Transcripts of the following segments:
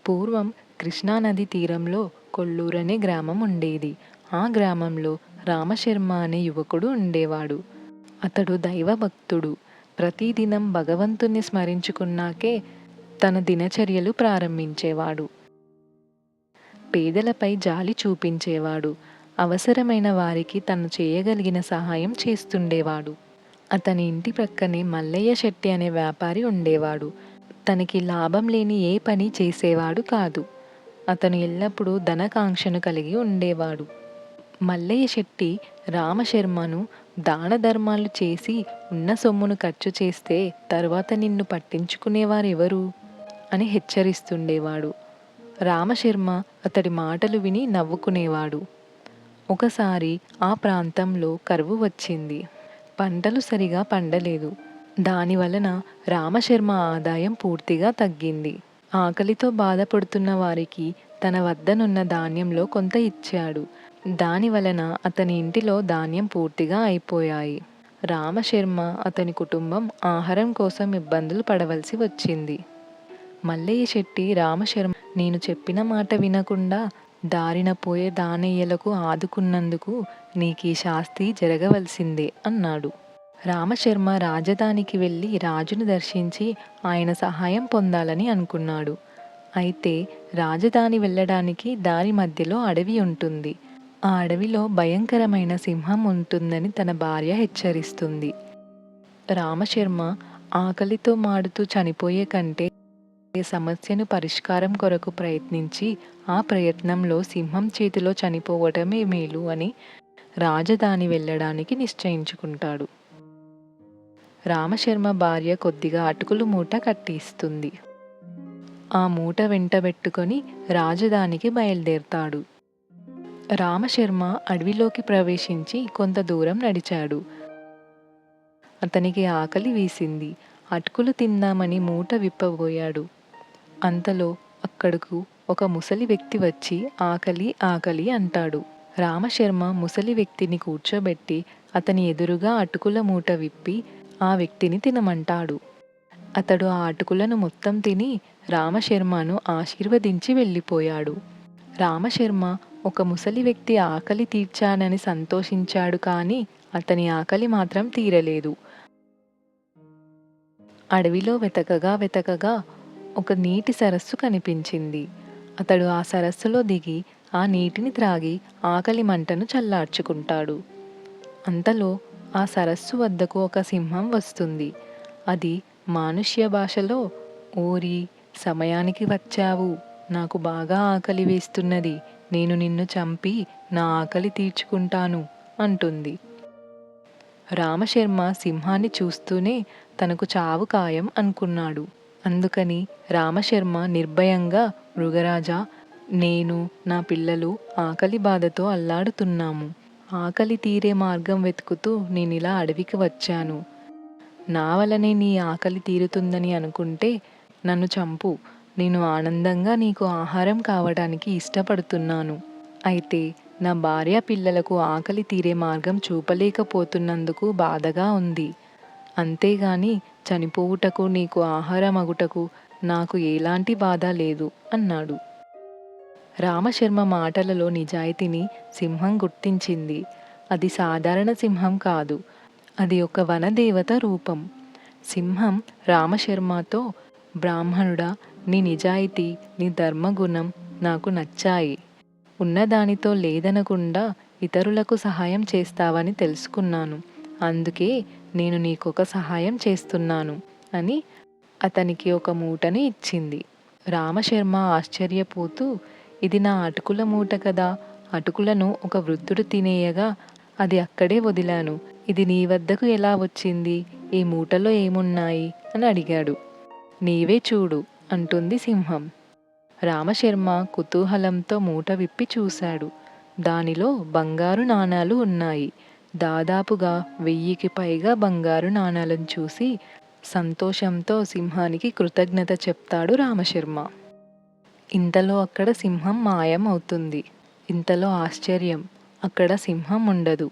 పూర్వం కృష్ణానది తీరంలో కొల్లూరనే గ్రామం ఉండేది. ఆ గ్రామంలో రామశర్మ అనే యువకుడు ఉండేవాడు. అతడు దైవభక్తుడు. ప్రతిదినం భగవంతుని స్మరించుకున్నాకే తన దినచర్యలు ప్రారంభించేవాడు. పేదలపై జాలి చూపించేవాడు. అవసరమైన వారికి తను చేయగలిగిన సహాయం చేస్తుండేవాడు. అతని ఇంటి ప్రక్కనే మల్లయ్య శెట్టి అనే వ్యాపారి ఉండేవాడు. తనకి లాభం లేని ఏ పని చేసేవాడు కాదు. అతను ఎల్లప్పుడూ ధనకాంక్షను కలిగి ఉండేవాడు. మల్లయ్య శెట్టి రామశర్మను దాన ధర్మాలు చేసి ఉన్న సొమ్మును ఖర్చు చేస్తే తర్వాత నిన్ను పట్టించుకునేవారెవరు అని హెచ్చరిస్తుండేవాడు. రామశర్మ అతడి మాటలు విని నవ్వుకునేవాడు. ఒకసారి ఆ ప్రాంతంలో కరువు వచ్చింది. పంటలు సరిగా పండలేదు. దానివలన రామశర్మ ఆదాయం పూర్తిగా తగ్గింది. ఆకలితో బాధపడుతున్న వారికి తన వద్దనున్న ధాన్యంలో కొంత ఇచ్చాడు. దానివలన అతని ఇంటిలో ధాన్యం పూర్తిగా అయిపోయాయి. రామశర్మ అతని కుటుంబం ఆహారం కోసం ఇబ్బందులు పడవలసి వచ్చింది. మల్లయ్య శెట్టి రామశర్మ, నేను చెప్పిన మాట వినకుండా దారిన పోయే దానయ్యలకు ఆదుకున్నందుకు నీకీ శాస్తి జరగవలసిందే అన్నాడు. రామశర్మ రాజధానికి వెళ్ళి రాజును దర్శించి ఆయన సహాయం పొందాలని అనుకున్నాడు. అయితే రాజధాని వెళ్ళడానికి దారి మధ్యలో అడవి ఉంటుంది. ఆ అడవిలో భయంకరమైన సింహం ఉంటుందని తన భార్య హెచ్చరిస్తుంది. రామశర్మ ఆకలితో మాడుతూ చనిపోయే కంటే సమస్యను పరిష్కారం కొరకు ప్రయత్నించి ఆ ప్రయత్నంలో సింహం చేతిలో చనిపోవటమే మేలు అని రాజధాని వెళ్ళడానికి నిశ్చయించుకుంటాడు. రామశర్మ భార్య కొద్దిగా అటుకులు మూట కట్టి ఇస్తుంది. ఆ మూట వెంటబెట్టుకొని రాజధానికి బయలుదేరతాడు. రామశర్మ అడవిలోకి ప్రవేశించి కొంత దూరం నడిచాడు. అతనికి ఆకలి వేసింది. అటుకులు తిందామని మూట విప్పబోయాడు. అంతలో అక్కడకు ఒక ముసలి వ్యక్తి వచ్చి ఆకలి ఆకలి అంటాడు. రామశర్మ ముసలి వ్యక్తిని కూర్చోబెట్టి అతని ఎదురుగా అటుకుల మూట విప్పి ఆ వ్యక్తిని తినమంటాడు. అతడు ఆ అటుకులను మొత్తం తిని రామశర్మను ఆశీర్వదించి వెళ్ళిపోయాడు. రామశర్మ ఒక ముసలి వ్యక్తి ఆకలి తీర్చానని సంతోషించాడు, కానీ అతని ఆకలి మాత్రం తీరలేదు. అడవిలో వెతకగా వెతకగా ఒక నీటి సరస్సు కనిపించింది. అతడు ఆ సరస్సులో దిగి ఆ నీటిని త్రాగి ఆకలి మంటను చల్లార్చుకుంటాడు. అంతలో ఆ సరస్సు వద్దకు ఒక సింహం వస్తుంది. అది మానుష్య భాషలో, ఓరి, సమయానికి వచ్చావు, నాకు బాగా ఆకలి వేస్తున్నది, నేను నిన్ను చంపి నా ఆకలి తీర్చుకుంటాను అంటుంది. రామశర్మ సింహాన్ని చూస్తూనే తనకు చావు ఖాయం అనుకున్నాడు. అందుకని రామశర్మ నిర్భయంగా, మృగరాజా, నేను, నా పిల్లలు ఆకలి బాధతో అల్లాడుతున్నాము. ఆకలి తీరే మార్గం వెతుకుతూ నేనిలా అడవికి వచ్చాను. నా వలనే నీ ఆకలి తీరుతుందని అనుకుంటే నన్ను చంపు. నేను ఆనందంగా నీకు ఆహారం కావడానికి ఇష్టపడుతున్నాను. అయితే నా భార్య పిల్లలకు ఆకలి తీరే మార్గం చూపలేకపోతున్నందుకు బాధగా ఉంది. అంతేగాని చనిపోవుటకు, నీకు ఆహారం అగుటకు నాకు ఎలాంటి బాధ లేదు అన్నాడు. రామశర్మ మాటలలో నిజాయితీని సింహం గుర్తించింది. అది సాధారణ సింహం కాదు, అది ఒక వనదేవత రూపం. సింహం రామశర్మతో, బ్రాహ్మణుడా, నీ నిజాయితీ, నీ ధర్మగుణం నాకు నచ్చాయి. ఉన్నదానితో లేదనకుండా ఇతరులకు సహాయం చేస్తావని తెలుసుకున్నాను. అందుకే నేను నీకొక సహాయం చేస్తున్నాను అని అతనికి ఒక మూటను ఇచ్చింది. రామశర్మ ఆశ్చర్యపోతూ, ఇది నా అటుకుల మూట కదా, అటుకులను ఒక వృద్ధుడు తినేయగా అది అక్కడే వదిలాను. ఇది నీ వద్దకు ఎలా వచ్చింది? ఈ మూటలో ఏమున్నాయి అని అడిగాడు. నీవే చూడు అంటుంది సింహం. రామశర్మ కుతూహలంతో మూట విప్పి చూశాడు. దానిలో బంగారు నాణాలు ఉన్నాయి. దాదాపుగా 1000కి పైగా బంగారు నాణాలను చూసి సంతోషంతో సింహానికి కృతజ్ఞత చెప్తాడు రామశర్మ. ఇంతలో అక్కడ సింహం మాయం అవుతుంది. ఇంతలో ఆశ్చర్యం, అక్కడ సింహం ఉండదు.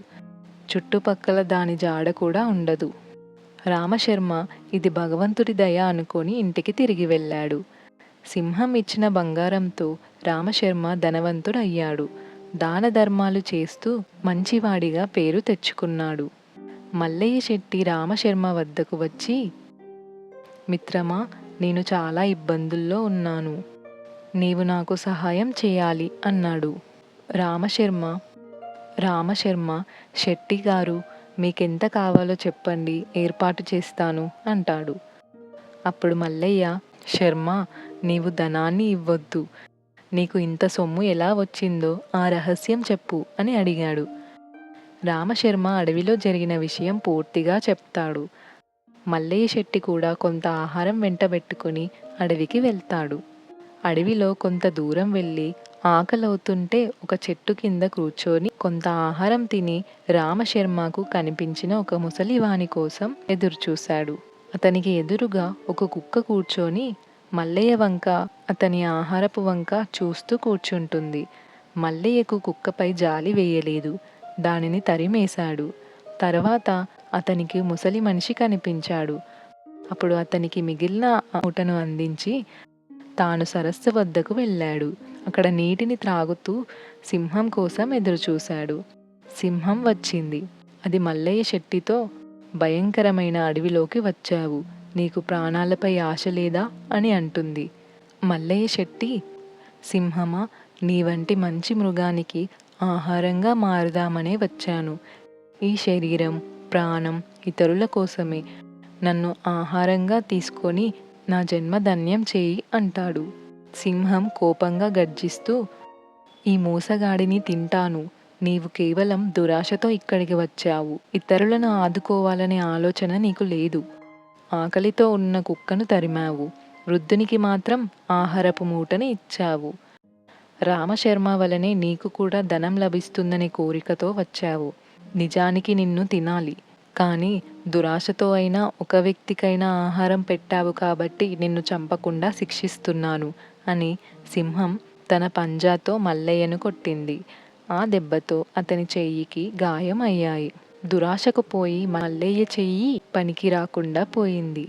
చుట్టుపక్కల దాని జాడ కూడా ఉండదు. రామశర్మ ఇది భగవంతుడి దయ అనుకొని ఇంటికి తిరిగి వెళ్ళాడు. సింహం ఇచ్చిన బంగారంతో రామశర్మ ధనవంతుడయ్యాడు. దాన ధర్మాలు చేస్తూ మంచివాడిగా పేరు తెచ్చుకున్నాడు. మల్లయ్య శెట్టి రామశర్మ వద్దకు వచ్చి, మిత్రమా, నేను చాలా ఇబ్బందుల్లో ఉన్నాను. నీవు నాకు సహాయం చేయాలి అన్నాడు. రామశర్మ రామశర్మ శెట్టి గారు, మీకెంత కావాలో చెప్పండి, ఏర్పాటు చేస్తాను అంటాడు. అప్పుడు మల్లయ్య, శర్మ, నీవు ధనాన్ని ఇవ్వొద్దు. నీకు ఇంత సొమ్ము ఎలా వచ్చిందో ఆ రహస్యం చెప్పు అని అడిగాడు. రామశర్మ అడవిలో జరిగిన విషయం పూర్తిగా చెప్తాడు. మల్లయ్య శెట్టి కూడా కొంత ఆహారం వెంటబెట్టుకుని అడవికి వెళ్తాడు. అడవిలో కొంత దూరం వెళ్ళి ఆకలవుతుంటే ఒక చెట్టు కింద కూర్చొని కొంత ఆహారం తిని రామశర్మకు కనిపించిన ఒక ముసలివాని కోసం ఎదురుచూశాడు. అతనికి ఎదురుగా ఒక కుక్క కూర్చొని మల్లయ్య వంక, అతని ఆహారపు వంక చూస్తూ కూర్చుంటుంది. మల్లయ్యకు కుక్కపై జాలి వేయలేదు. దానిని తరిమేశాడు. తర్వాత అతనికి ముసలి మనిషి కనిపించాడు. అప్పుడు అతనికి మిగిలిన మూటను అందించి తాను సరస్సు వద్దకు వెళ్ళాడు. అక్కడ నీటిని త్రాగుతూ సింహం కోసం ఎదురుచూశాడు. సింహం వచ్చింది. అది మల్లయ్య శెట్టితో, భయంకరమైన అడవిలోకి వచ్చావు, నీకు ప్రాణాలపై ఆశ లేదా అని అంటుంది. మల్లయ్య శెట్టి, సింహమా, నీ వంటి మంచి మృగానికి ఆహారంగా మారుదామనే వచ్చాను. ఈ శరీరం, ప్రాణం ఇతరుల కోసమే. నన్ను ఆహారంగా తీసుకొని నా జన్మ ధన్యం చేయి అంటాడు. సింహం కోపంగా గర్జిస్తూ, ఈ మోసగాడిని తింటాను. నీవు కేవలం దురాశతో ఇక్కడికి వచ్చావు. ఇతరులను ఆదుకోవాలనే ఆలోచన నీకు లేదు. ఆకలితో ఉన్న కుక్కను తరిమావు. వృద్ధునికి మాత్రం ఆహారపు మూటని ఇచ్చావు. రామశర్మ వలనే నీకు కూడా ధనం లభిస్తుందనే కోరికతో వచ్చావు. నిజానికి నిన్ను తినాలి. కానీ దురాశతో అయినా ఒక వ్యక్తికైనా ఆహారం పెట్టావు కాబట్టి నిన్ను చంపకుండా శిక్షిస్తున్నాను అని సింహం తన పంజాతో మల్లయ్యను కొట్టింది. ఆ దెబ్బతో అతని చెయ్యికి గాయం అయ్యాయి. దురాశకు పోయి మల్లయ్య చెయ్యి పనికి రాకుండా పోయింది.